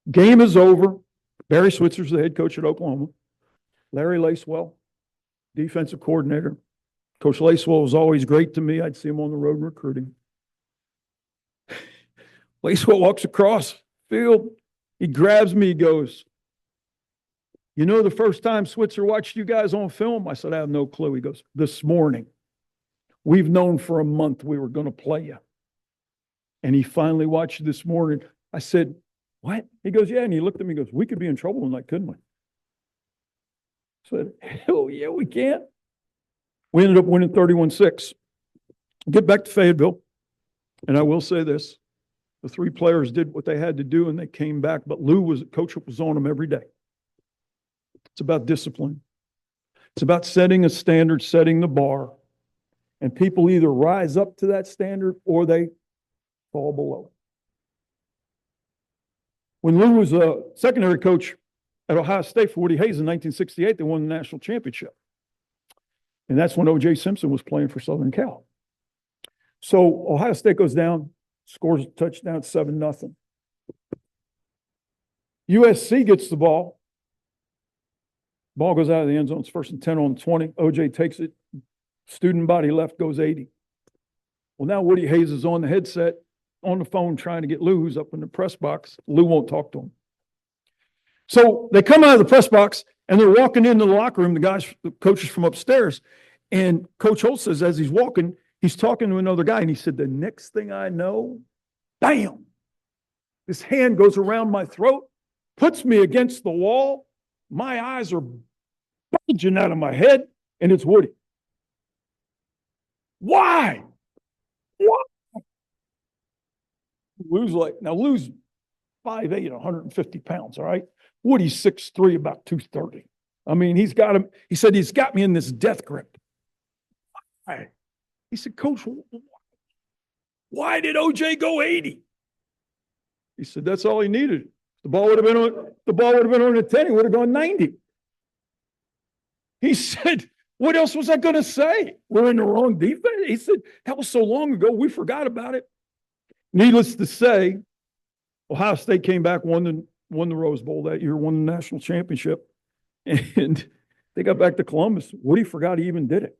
Game is over. Barry Switzer's the head coach at Oklahoma. Larry Lacewell, defensive coordinator. Coach Lacewell was always great to me. I'd see him on the road recruiting. Lacewell walks across field. He grabs me. He goes, "You know, the first time Switzer watched you guys on film?" I said, "I have no clue." He goes, "This morning. We've known for a month we were going to play you." And he finally watched you this morning. I said, "What?" He goes, "Yeah." And he looked at me and goes, "We could be in trouble tonight, couldn't we?" I said, "Hell yeah, we can." We ended up winning 31-6. Get back to Fayetteville. And I will say this. The three players did what they had to do and they came back. But Coach was on them every day. It's about discipline. It's about setting a standard, setting the bar. And people either rise up to that standard or they fall below. When Lou was a secondary coach at Ohio State for Woody Hayes in 1968, they won the national championship. And that's when O.J. Simpson was playing for Southern Cal. So Ohio State goes down, scores a touchdown, 7-0. USC gets the ball. Ball goes out of the end zone. It's 1st and 10 on the 20. O.J. takes it. Student body left, goes 80. Well, now Woody Hayes is on the headset, on the phone, trying to get Lou, who's up in the press box. Lou won't talk to him. So they come out of the press box and they're walking into the locker room, the coaches from upstairs. And Coach Holt says, as he's walking, he's talking to another guy. And he said, "The next thing I know, bam, this hand goes around my throat, puts me against the wall. My eyes are bulging out of my head, and it's Woody." Why? Why? Lou's 5'8", 150 pounds, all right? Woody's 6'3", about 230. I mean, he said, "He's got me in this death grip." Why? He said, "Coach, why did OJ go 80? He said, "That's all he needed. The ball would have been on a 10, he would have gone 90. He said, "What else was I going to say? We're in the wrong defense." He said, "That was so long ago, we forgot about it." Needless to say, Ohio State came back, won the Rose Bowl that year, won the national championship. And they got back to Columbus. Woody forgot he even did it.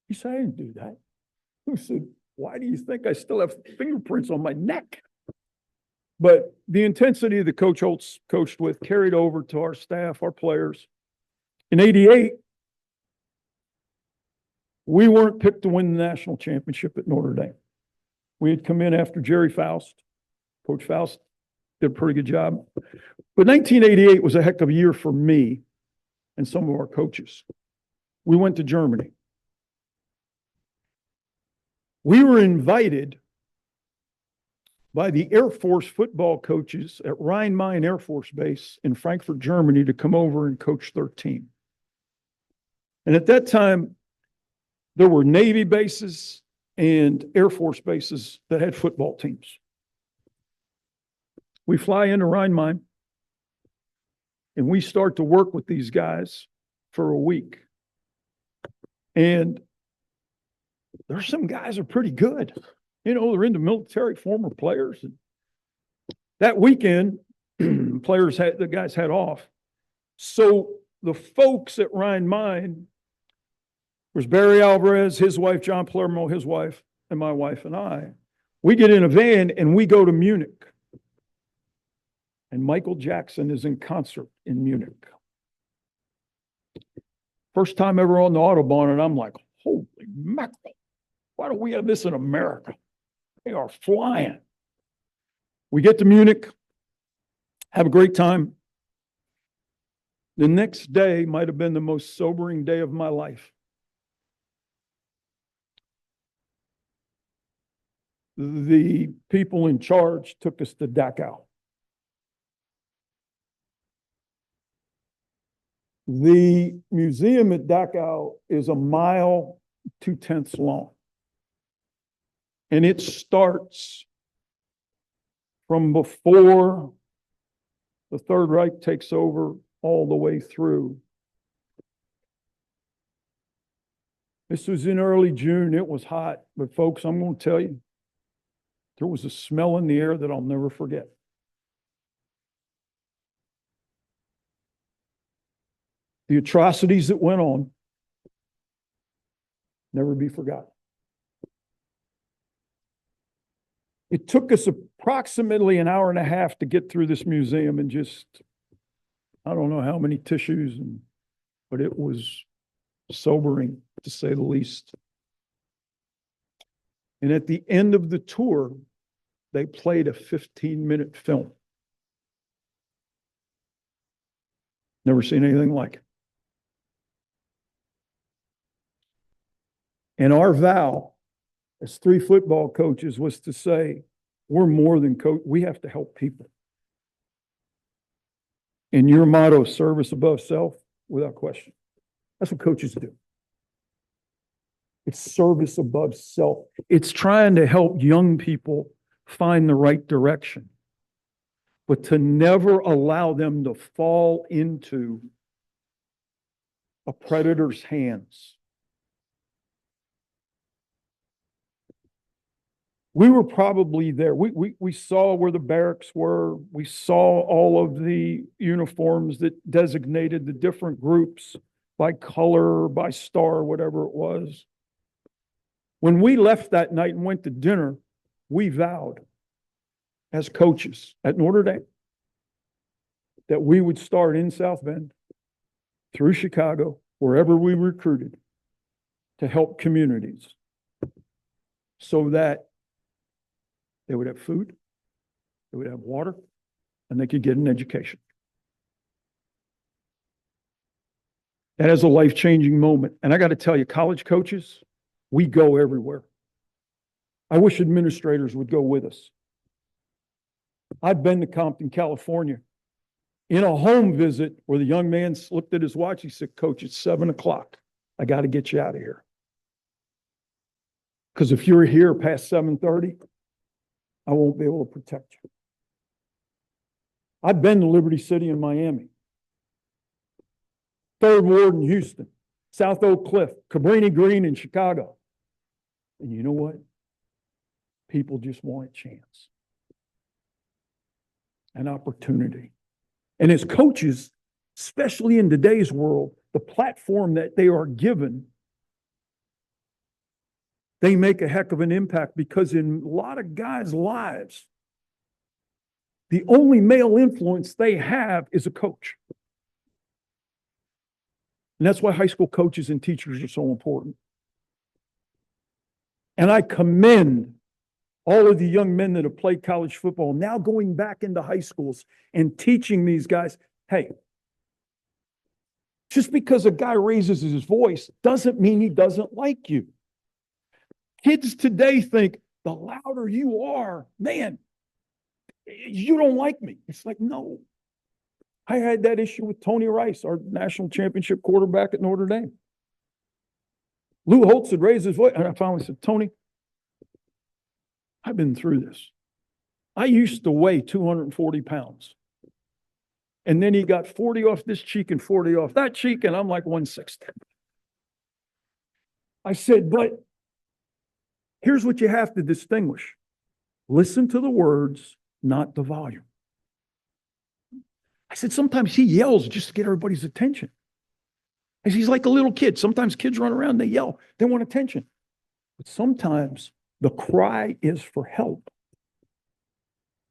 He said, "I didn't do that." He said, "Why do you think I still have fingerprints on my neck?" But the intensity that Coach Holtz coached with carried over to our staff, our players. In '88, we weren't picked to win the national championship at Notre Dame. We had come in after Jerry Faust. Coach Faust did a pretty good job. But 1988 was a heck of a year for me and some of our coaches. We went to Germany. We were invited by the Air Force football coaches at Rhein-Main Air Force Base in Frankfurt, Germany, to come over and coach their team. And at that time, there were Navy bases and Air Force bases that had football teams. We fly into Rhein-Main, and we start to work with these guys for a week. And there's some guys are pretty good. You know, they're in the military, former players. And that weekend, the guys had off. So the folks at Rhein-Main was Barry Alvarez, his wife, John Palermo, his wife, and my wife and I. We get in a van and we go to Munich. And Michael Jackson is in concert in Munich. First time ever on the Autobahn, and I'm like, holy mackerel. Why don't we have this in America? They are flying. We get to Munich, have a great time. The next day might have been the most sobering day of my life. The people in charge took us to Dachau. The museum at Dachau is 1 mile 2/10 long. And it starts from before the Third Reich takes over all the way through. This was in early June. It was hot, but folks, I'm going to tell you, there was a smell in the air that I'll never forget. The atrocities that went on never be forgotten. It took us approximately an hour and a half to get through this museum and just, I don't know how many tissues, but it was sobering to say the least. And at the end of the tour, they played a 15-minute film. Never seen anything like it. And our vow as 3 football coaches was to say, we're more than coach. We have to help people. And your motto, service above self, without question. That's what coaches do. It's service above self. It's trying to help young people find the right direction, but to never allow them to fall into a predator's hands. We were probably there. We saw where the barracks were. We saw all of the uniforms that designated the different groups by color, by star, whatever it was. When we left that night and went to dinner, we vowed as coaches at Notre Dame that we would start in South Bend, through Chicago, wherever we recruited, to help communities so that they would have food, they would have water, and they could get an education. That is a life-changing moment. And I got to tell you, college coaches, we go everywhere. I wish administrators would go with us. I've been to Compton, California, in a home visit where the young man looked at his watch. He said, Coach, it's 7 o'clock. I got to get you out of here. Because if you're here past 7:30, I won't be able to protect you. I've been to Liberty City in Miami, Third Ward in Houston, South Oak Cliff, Cabrini Green in Chicago. And you know what? People just want a chance, an opportunity. And as coaches, especially in today's world, the platform that they are given, they make a heck of an impact, because in a lot of guys' lives, the only male influence they have is a coach. And that's why high school coaches and teachers are so important. And I commend all of the young men that have played college football, now going back into high schools and teaching these guys, hey, just because a guy raises his voice doesn't mean he doesn't like you. Kids today think the louder you are, man, you don't like me. It's like, no. I had that issue with Tony Rice, our national championship quarterback at Notre Dame. Lou Holtz had raised his voice, and I finally said, Tony, I've been through this. I used to weigh 240 pounds. And then he got 40 off this cheek and 40 off that cheek, and I'm like 160. I said, but here's what you have to distinguish. Listen to the words, not the volume. I said, sometimes he yells just to get everybody's attention. He's like a little kid. Sometimes kids run around, they yell, they want attention. But sometimes the cry is for help.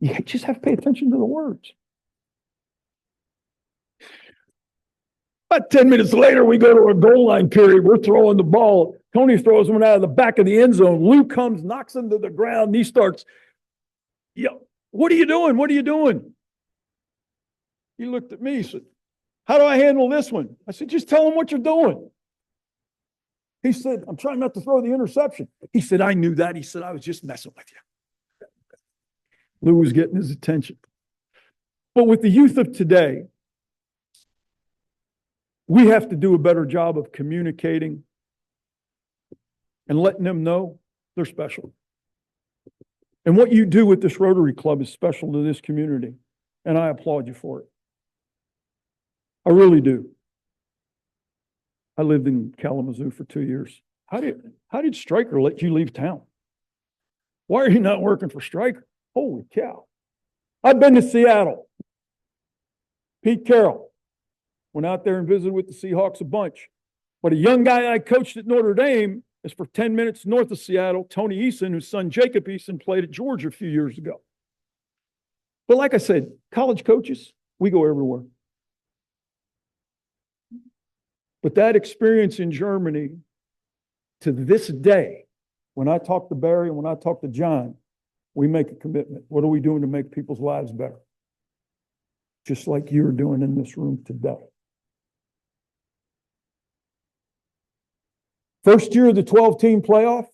You just have to pay attention to the words. About 10 minutes later, we go to a goal line period. We're throwing the ball. Tony throws one out of the back of the end zone. Lou comes, knocks him to the ground, and he starts, what are you doing? What are you doing? He looked at me, he said, how do I handle this one? I said, just tell him what you're doing. He said, I'm trying not to throw the interception. He said, I knew that. He said, I was just messing with you. Lou was getting his attention. But with the youth of today, we have to do a better job of communicating and letting them know they're special. And what you do with this Rotary Club is special to this community, and I applaud you for it. I really do. I lived in Kalamazoo for 2 years. how did Stryker let you leave town? Why are you not working for Stryker? Holy cow. I've been to Seattle. Pete Carroll went out there and visited with the Seahawks a bunch. But a young guy I coached at Notre Dame is for 10 minutes north of Seattle, Tony Eason, whose son Jacob Eason played at Georgia a few years ago. But like I said, college coaches, we go everywhere. But that experience in Germany, to this day, when I talk to Barry and when I talk to John, we make a commitment. What are we doing to make people's lives better? Just like you're doing in this room today. First year of the 12-team playoff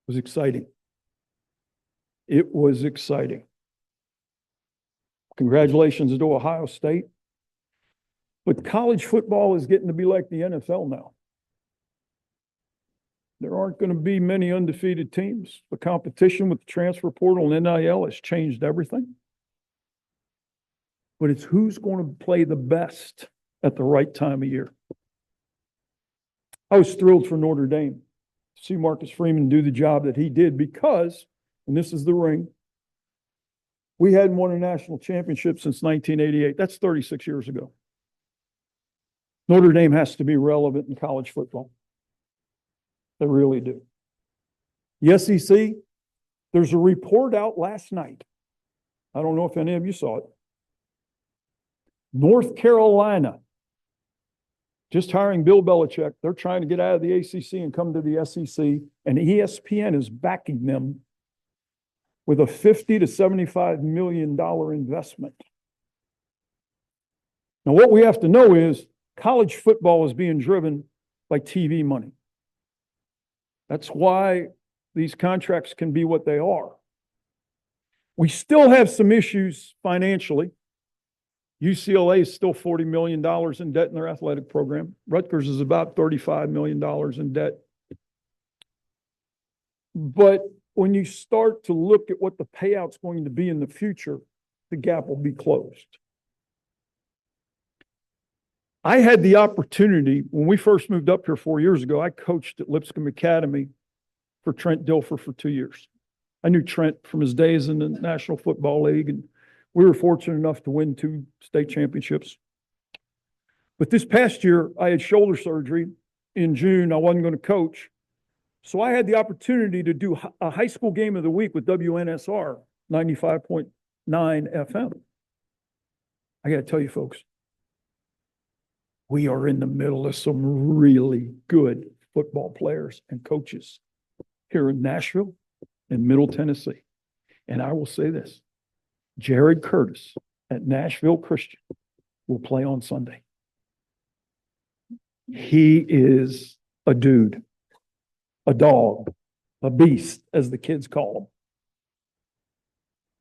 was exciting. It was exciting. Congratulations to Ohio State. But college football is getting to be like the NFL now. There aren't going to be many undefeated teams. The competition with the transfer portal and NIL has changed everything. But it's who's going to play the best at the right time of year. I was thrilled for Notre Dame to see Marcus Freeman do the job that he did because, and this is the ring, we hadn't won a national championship since 1988. That's 36 years ago. Notre Dame has to be relevant in college football. They really do. The SEC, there's a report out last night. I don't know if any of you saw it. North Carolina, just hiring Bill Belichick. They're trying to get out of the ACC and come to the SEC, and ESPN is backing them with a $50 to $75 million investment. Now, what we have to know is college football is being driven by TV money. That's why these contracts can be what they are. We still have some issues financially. UCLA is still $40 million in debt in their athletic program. Rutgers is about $35 million in debt. But when you start to look at what the payout's going to be in the future, the gap will be closed. I had the opportunity, when we first moved up here 4 years ago, I coached at Lipscomb Academy for Trent Dilfer for 2 years. I knew Trent from his days in the National Football League, and we were fortunate enough to win 2 state championships. But this past year, I had shoulder surgery in June. I wasn't going to coach. So I had the opportunity to do a high school game of the week with WNSR 95.9 FM. I got to tell you, folks, we are in the middle of some really good football players and coaches here in Nashville and Middle Tennessee. And I will say this, Jared Curtis at Nashville Christian will play on Sunday. He is a dude, a dog, a beast, as the kids call him.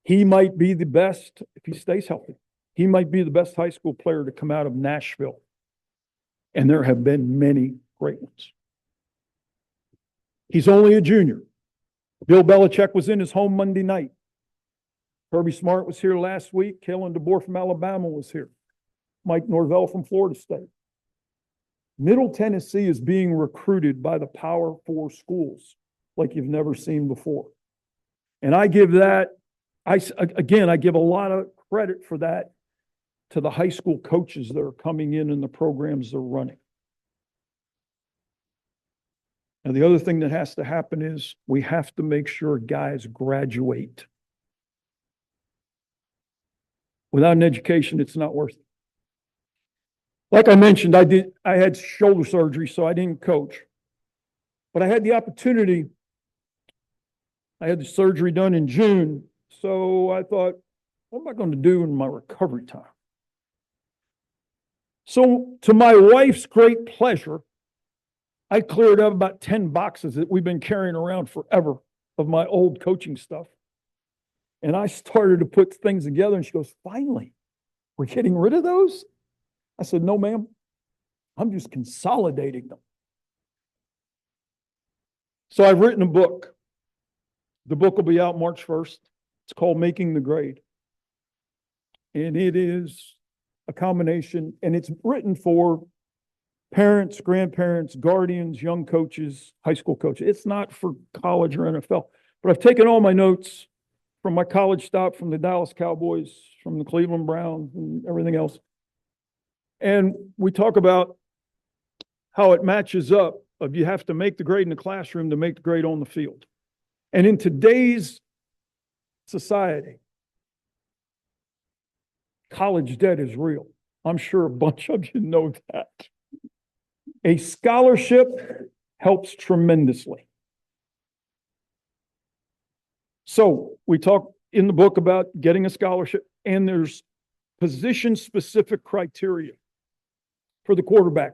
He might be the best, if he stays healthy, he might be the best high school player to come out of Nashville. And there have been many great ones. He's only a junior. Bill Belichick was in his home Monday night. Kirby Smart was here last week. Kalen DeBoer from Alabama was here. Mike Norvell from Florida State. Middle Tennessee is being recruited by the Power 4 schools like you've never seen before. And I give that, I give a lot of credit for that to the high school coaches that are coming in and the programs they're running. And the other thing that has to happen is we have to make sure guys graduate. Without an education, it's not worth it. Like I mentioned, I had shoulder surgery, so I didn't coach. But I had the opportunity. I had the surgery done in June. So I thought, what am I going to do in my recovery time? So to my wife's great pleasure, I cleared up about 10 boxes that we've been carrying around forever of my old coaching stuff. And I started to put things together, and she goes, finally, we're getting rid of those? I said, no, ma'am, I'm just consolidating them. So I've written a book. The book will be out March 1st. It's called Making the Grade. And it is a combination, and it's written for parents, grandparents, guardians, young coaches, high school coaches. It's not for college or NFL. But I've taken all my notes from my college stop, from the Dallas Cowboys, from the Cleveland Browns, and everything else. And we talk about how it matches up of you have to make the grade in the classroom to make the grade on the field. And in today's society, college debt is real. I'm sure a bunch of you know that. A scholarship helps tremendously. So we talk in the book about getting a scholarship, and there's position-specific criteria for the quarterback.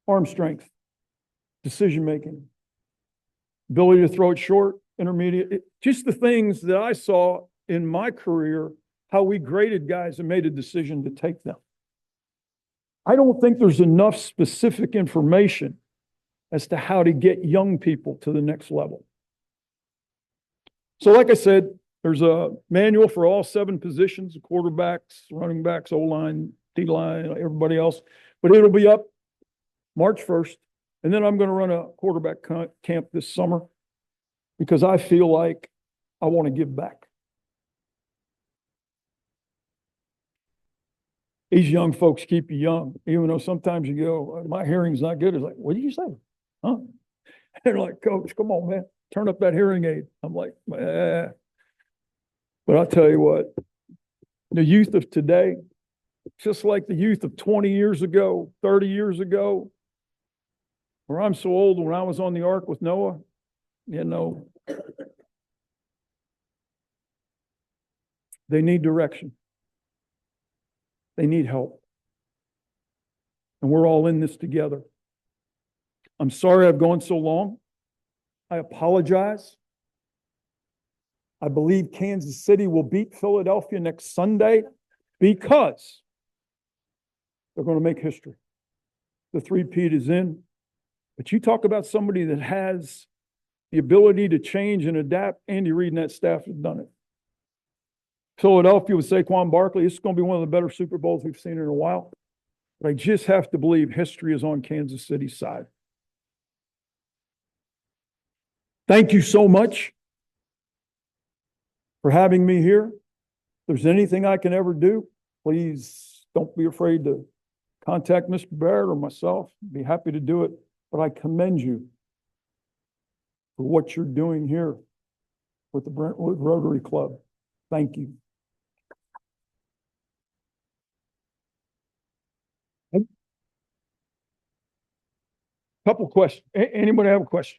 Arm strength, decision-making, ability to throw it short, intermediate, just the things that I saw in my career, how we graded guys and made a decision to take them. I don't think there's enough specific information as to how to get young people to the next level. So like I said, there's a manual for all 7 positions, quarterbacks, running backs, O-line, D-line, everybody else, but it'll be up March 1st. And then I'm going to run a quarterback camp this summer because I feel like I want to give back. These young folks keep you young, even though sometimes you go, my hearing's not good. It's like, what did you say? Huh? And they're like, Coach, come on, man, turn up that hearing aid. I'm like, eh. But I'll tell you what, the youth of today, just like the youth of 20 years ago, 30 years ago, where I'm so old, when I was on the ark with Noah, you know, they need direction. They need help. And we're all in this together. I'm sorry I've gone so long. I apologize. I believe Kansas City will beat Philadelphia next Sunday because they're going to make history. The three-peat is in. But you talk about somebody that has the ability to change and adapt. Andy Reid and that staff have done it. Philadelphia with Saquon Barkley, this is going to be one of the better Super Bowls we've seen in a while. But I just have to believe history is on Kansas City's side. Thank you so much for having me here. If there's anything I can ever do, please don't be afraid to contact Mr. Barrett or myself. I'd be happy to do it. But I commend you for what you're doing here with the Brentwood Rotary Club. Thank you. Couple questions. Anybody have a question?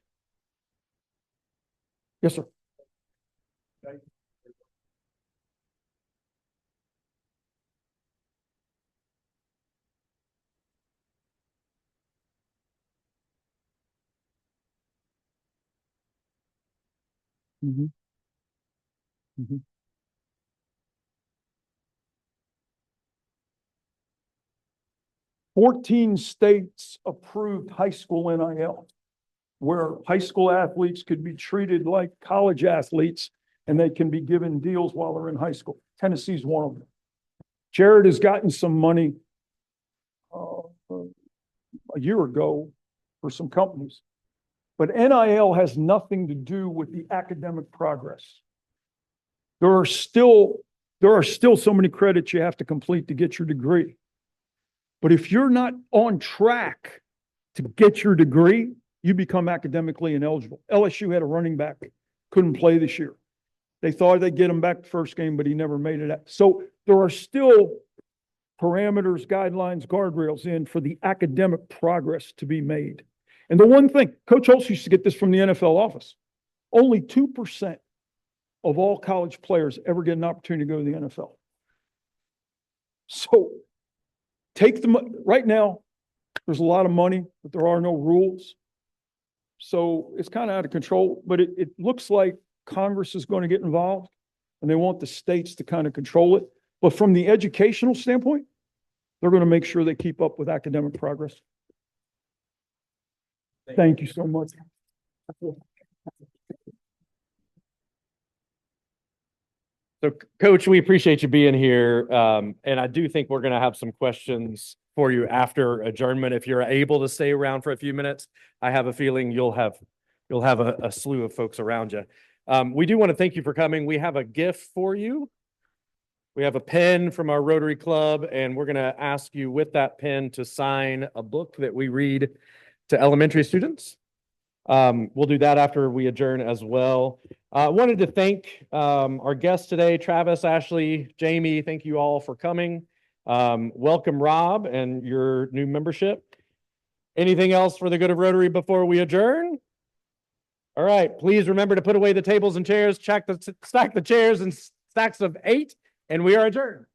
Yes, sir. Mm-hmm. Mm-hmm. 14 states approved high school NIL, where high school athletes could be treated like college athletes and they can be given deals while they're in high school. Tennessee's one of them. Jared has gotten some money a year ago for some companies. But NIL has nothing to do with the academic progress. There are still so many credits you have to complete to get your degree. But if you're not on track to get your degree, you become academically ineligible. LSU had a running back, couldn't play this year. They thought they'd get him back the first game, but he never made it out. So there are still parameters, guidelines, guardrails in for the academic progress to be made. And the one thing, Coach Holtz used to get this from the NFL office. Only 2% of all college players ever get an opportunity to go to the NFL. So take the, right now, there's a lot of money, but there are no rules. So it's kind of out of control, but it looks like Congress is going to get involved and they want the states to kind of control it. But from the educational standpoint, they're going to make sure they keep up with academic progress. Thank you so much. So, Coach, we appreciate you being here. And I do think we're going to have some questions for you after adjournment. If you're able to stay around for a few minutes, I have a feeling you'll have a slew of folks around you. We do want to thank you for coming. We have a gift for you. We have a pen from our Rotary Club, and we're going to ask you with that pen to sign a book that we read to elementary students. We'll do that after we adjourn as well. I wanted to thank our guests today, Travis, Ashley, Jamie. Thank you all for coming. Welcome, Rob, and your new membership. Anything else for the good of Rotary before we adjourn? All right, please remember to put away the tables and chairs, stack the chairs in stacks of 8, and we are adjourned.